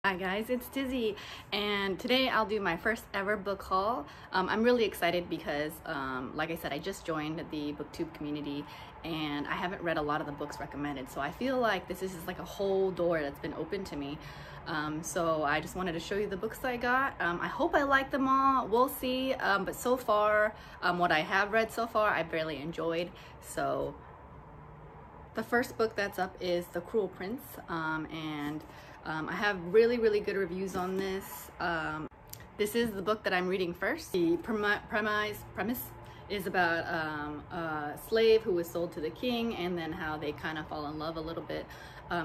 Hi guys, it's Dizzy, and today I'll do my first ever book haul. I'm really excited because, like I said, I just joined the booktube community and I haven't read a lot of the books recommended, so I feel like this is like a whole door that's been open to me. So I just wanted to show you the books I got. I hope I like them all. We'll see, but so far, what I have read so far, I've really enjoyed. So the first book that's up is The Cruel Prince, I have really good reviews on this. This is the book that I'm reading first. The premise is about a slave who was sold to the king and then how they kind of fall in love a little bit.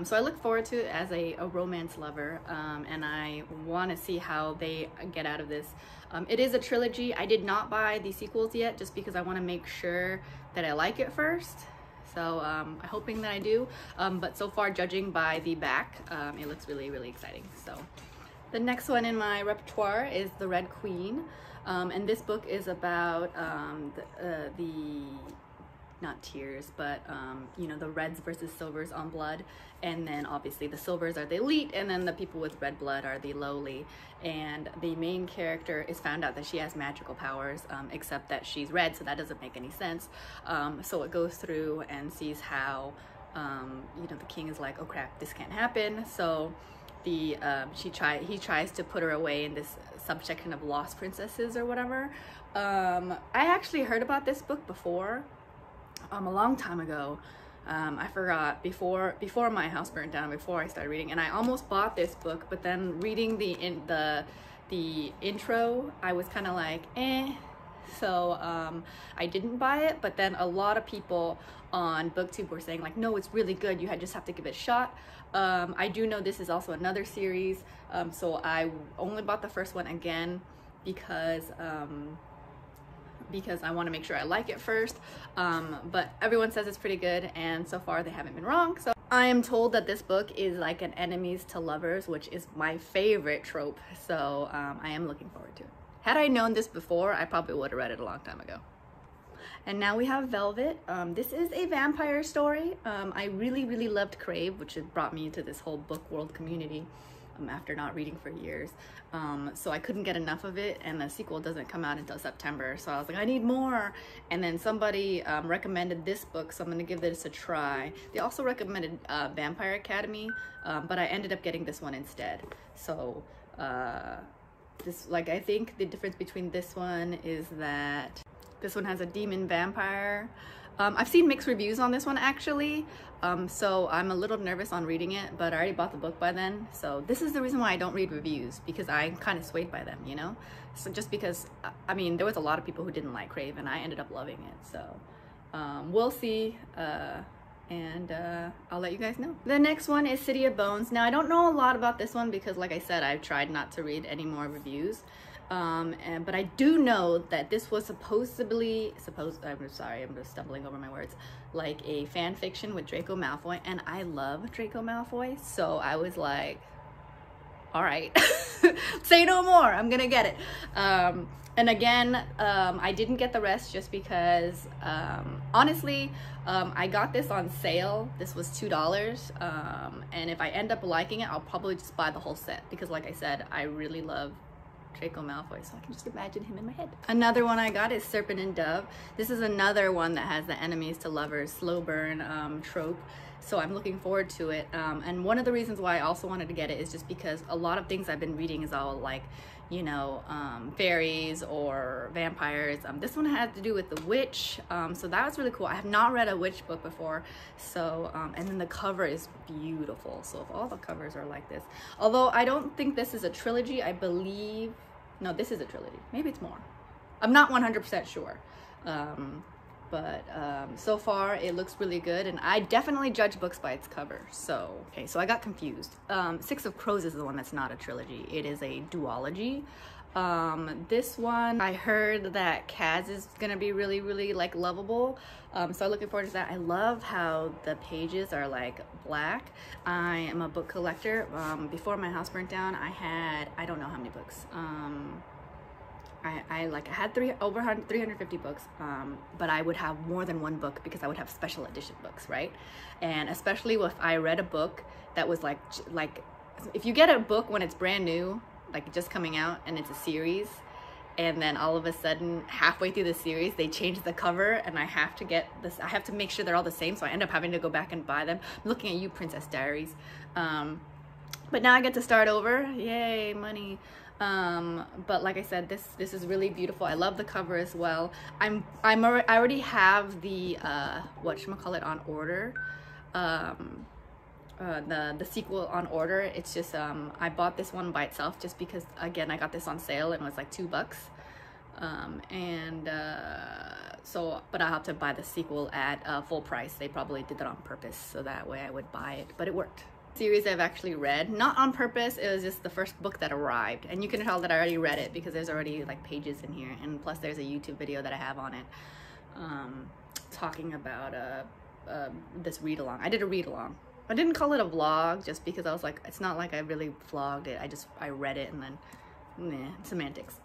So I look forward to it as a romance lover, and I want to see how they get out of this. It is a trilogy. I did not buy the sequels yet just because I want to make sure that I like it first. So I'm hoping that I do, but so far, judging by the back, it looks really exciting. So the next one in my repertoire is The Red Queen, and this book is about not tears, but you know, the reds versus silvers on blood, and then obviously the silvers are the elite and then the people with red blood are the lowly, and the main character is found out that she has magical powers, except that she's red, so that doesn't make any sense. So it goes through and sees how you know, the king is like, oh crap, this can't happen. So he tries to put her away in this subsection of lost princesses or whatever. I actually heard about this book before, a long time ago. I forgot, before my house burnt down, before I started reading, and I almost bought this book, but then reading the intro, I was kind of like, eh. So I didn't buy it, but then a lot of people on booktube were saying like, no, it's really good, you just have to give it a shot. I do know this is also another series, so I only bought the first one again because I want to make sure I like it first, but everyone says it's pretty good, and so far they haven't been wrong. So I am told that this book is like an enemies to lovers, which is my favorite trope, so I am looking forward to it. Had I known this before, I probably would have read it a long time ago. And now we have Velvet. This is a vampire story. I really loved Crave, which has brought me into this whole book world community after not reading for years. So I couldn't get enough of it, and the sequel doesn't come out until September, so I was like, I need more. And then somebody recommended this book, so I'm gonna give this a try. They also recommended Vampire Academy, but I ended up getting this one instead. So I think the difference between this one is that this one has a demon vampire. I've seen mixed reviews on this one actually, so I'm a little nervous on reading it, but I already bought the book by then. So this is the reason why I don't read reviews, because I'm kind of swayed by them, you know? So just because, I mean, there was a lot of people who didn't like Crave, and I ended up loving it. So we'll see, and I'll let you guys know. The next one is City of Bones. Now I don't know a lot about this one because, like I said, I've tried not to read any more reviews. But I do know that this was I'm sorry, I'm just stumbling over my words, like a fan fiction with Draco Malfoy, and I love Draco Malfoy, so I was like, all right, say no more, I'm gonna get it. And again, I didn't get the rest just because, honestly, I got this on sale. This was $2, and if I end up liking it, I'll probably just buy the whole set, because like I said, I really love Draco Malfoy, so I can just imagine him in my head. Another one I got is Serpent and Dove. This is another one that has the enemies to lovers slow burn trope, so I'm looking forward to it. And one of the reasons why I also wanted to get it is just because a lot of things I've been reading is all like, you know, fairies or vampires. This one had to do with the witch, so that was really cool. I have not read a witch book before, so and then the cover is beautiful. So if all the covers are like this, although I don't think this is a trilogy, I believe, no, this is a trilogy, maybe it's more, I'm not 100% sure, but so far it looks really good, and I definitely judge books by its cover. So okay, so I got confused. Six of Crows is the one that's not a trilogy, it is a duology. This one, I heard that Kaz is gonna be really like lovable, so I'm looking forward to that. I love how the pages are like black. I am a book collector. Before my house burnt down, I had, I don't know how many books, I had over 350 books, but I would have more than one book because I would have special edition books, right? And especially if I read a book that was like if you get a book when it's brand new, like just coming out, and it's a series, and then all of a sudden halfway through the series they change the cover, and I have to get this, I have to make sure they're all the same, so I end up having to go back and buy them. I'm looking at you, Princess Diaries. But now I get to start over. Yay, money. But like I said, this is really beautiful. I love the cover as well. I already have the whatchamacallit on order. The sequel on order. It's just I bought this one by itself just because, again, I got this on sale and it was like $2. So but I have to buy the sequel at full price. They probably did that on purpose so that way I would buy it, but it worked. Series I've actually read, not on purpose, it was just the first book that arrived, and you can tell that I already read it because there's already like pages in here, and plus there's a YouTube video that I have on it talking about this read along. I did a read along. I didn't call it a vlog just because I was like, it's not like I really vlogged it. I read it and then semantics.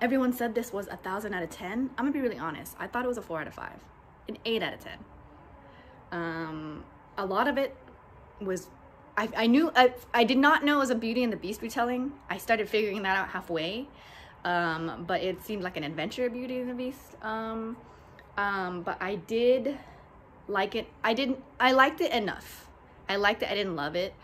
Everyone said this was 1,000 out of 10. I'm gonna be really honest, I thought it was a 4 out of 5, an 8 out of 10. A lot of it was I did not know it was a Beauty and the Beast retelling. I started figuring that out halfway, but it seemed like an adventure of Beauty and the Beast. But I did like it. I liked it enough. I liked it. I didn't love it,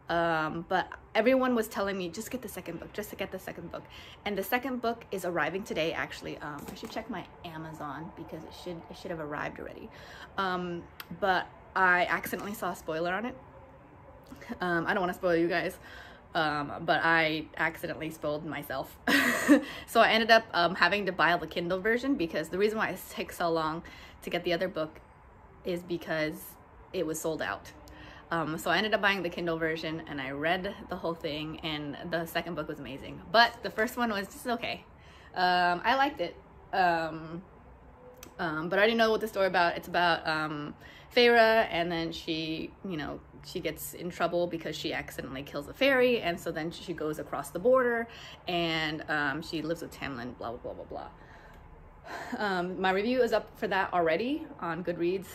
but everyone was telling me just get the second book, just to get the second book, and the second book is arriving today actually. I should check my Amazon because it should have arrived already, but I accidentally saw a spoiler on it. I don't want to spoil you guys, but I accidentally spoiled myself. So I ended up having to buy the Kindle version, because the reason why it takes so long to get the other book is because it was sold out. So I ended up buying the Kindle version, and I read the whole thing, and the second book was amazing, but the first one was just okay. I liked it, but I already know what the story about. It's about Feyre, and then she gets in trouble because she accidentally kills a fairy, and so then she goes across the border, and she lives with Tamlin, blah blah blah blah blah. My review is up for that already on Goodreads,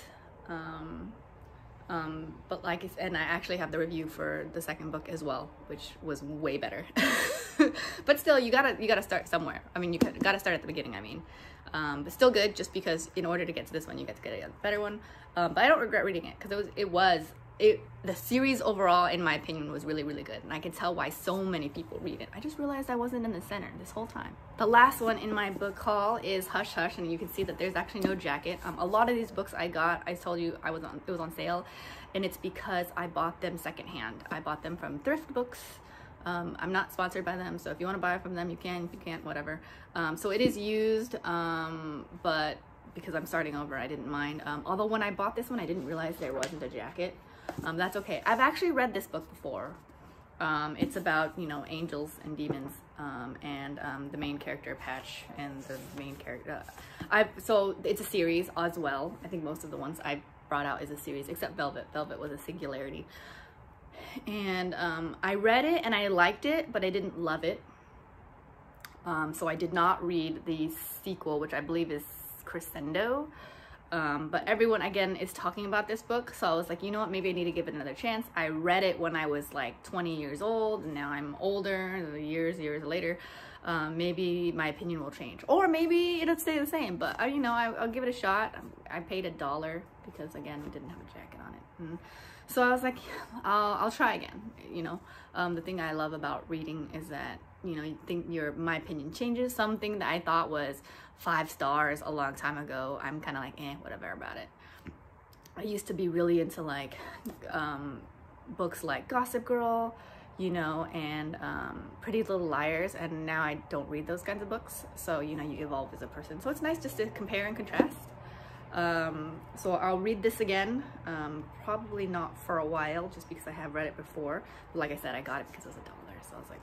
but and I actually have the review for the second book as well, which was way better. But still, you gotta start somewhere. I mean, you gotta start at the beginning. I mean, but still good, just because in order to get to this one, you get to get a better one. But I don't regret reading it, because the series overall, in my opinion, was really, really good, and I can tell why so many people read it. I just realized I wasn't in the center this whole time. The last one in my book haul is Hush Hush, and you can see that there's actually no jacket. A lot of these books I told you it was on sale, and it's because I bought them secondhand. I bought them from thrift books. I'm not sponsored by them, so if you want to buy it from them, you can. If you can't, whatever. So it is used, but because I'm starting over, I didn't mind. Although when I bought this one, I didn't realize there wasn't a jacket. That's okay. I've actually read this book before. It's about, angels and demons, and the main character, Patch, and the main character. So it's a series as well. I think most of the ones I brought out is a series, except Velvet. Velvet was a singularity. And I read it and I liked it, but I didn't love it. So I did not read the sequel, which I believe is Crescendo. But everyone, again, is talking about this book, so I was like, you know what, maybe I need to give it another chance. I read it when I was like 20 years old, and now I'm older, years later. Maybe my opinion will change, or maybe it'll stay the same, but I'll give it a shot. I paid $1 because, again, it didn't have a jacket on it. So I was like, I'll try again. The thing I love about reading is that, you think my opinion changes. Something that I thought was 5 stars a long time ago, I'm kind of like, whatever about it. I used to be really into like books like Gossip Girl, and Pretty Little Liars, and now I don't read those kinds of books. So, you evolve as a person. So it's nice just to compare and contrast. So I'll read this again, probably not for a while, just because I have read it before. But like I said, I got it because it was $1, so I was like,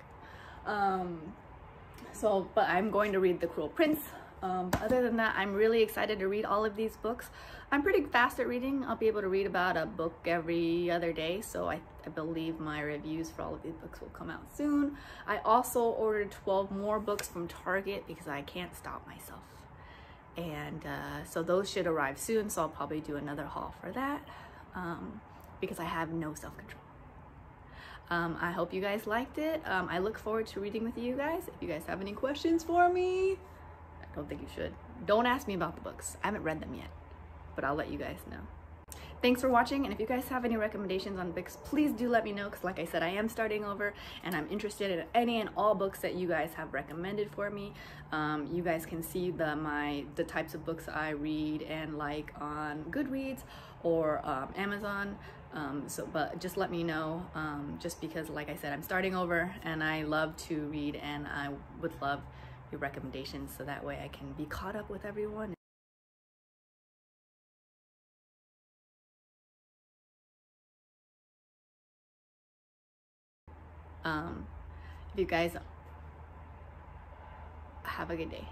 but I'm going to read The Cruel Prince. Other than that, I'm really excited to read all of these books. I'm pretty fast at reading. I'll be able to read about a book every other day, so I believe my reviews for all of these books will come out soon. I also ordered 12 more books from Target because I can't stop myself. And so those should arrive soon, so I'll probably do another haul for that, because I have no self-control. I hope you guys liked it. I look forward to reading with you guys. If you guys have any questions for me, I don't think you should. Don't ask me about the books. I haven't read them yet, but I'll let you guys know. Thanks for watching, and if you guys have any recommendations on books, please do let me know, because like I said, I am starting over and I'm interested in any and all books that you guys have recommended for me. You guys can see the types of books I read and like on Goodreads or Amazon. But just let me know, just because like I said, I'm starting over and I love to read, and I would love your recommendations so that way I can be caught up with everyone. If you guys have a good day.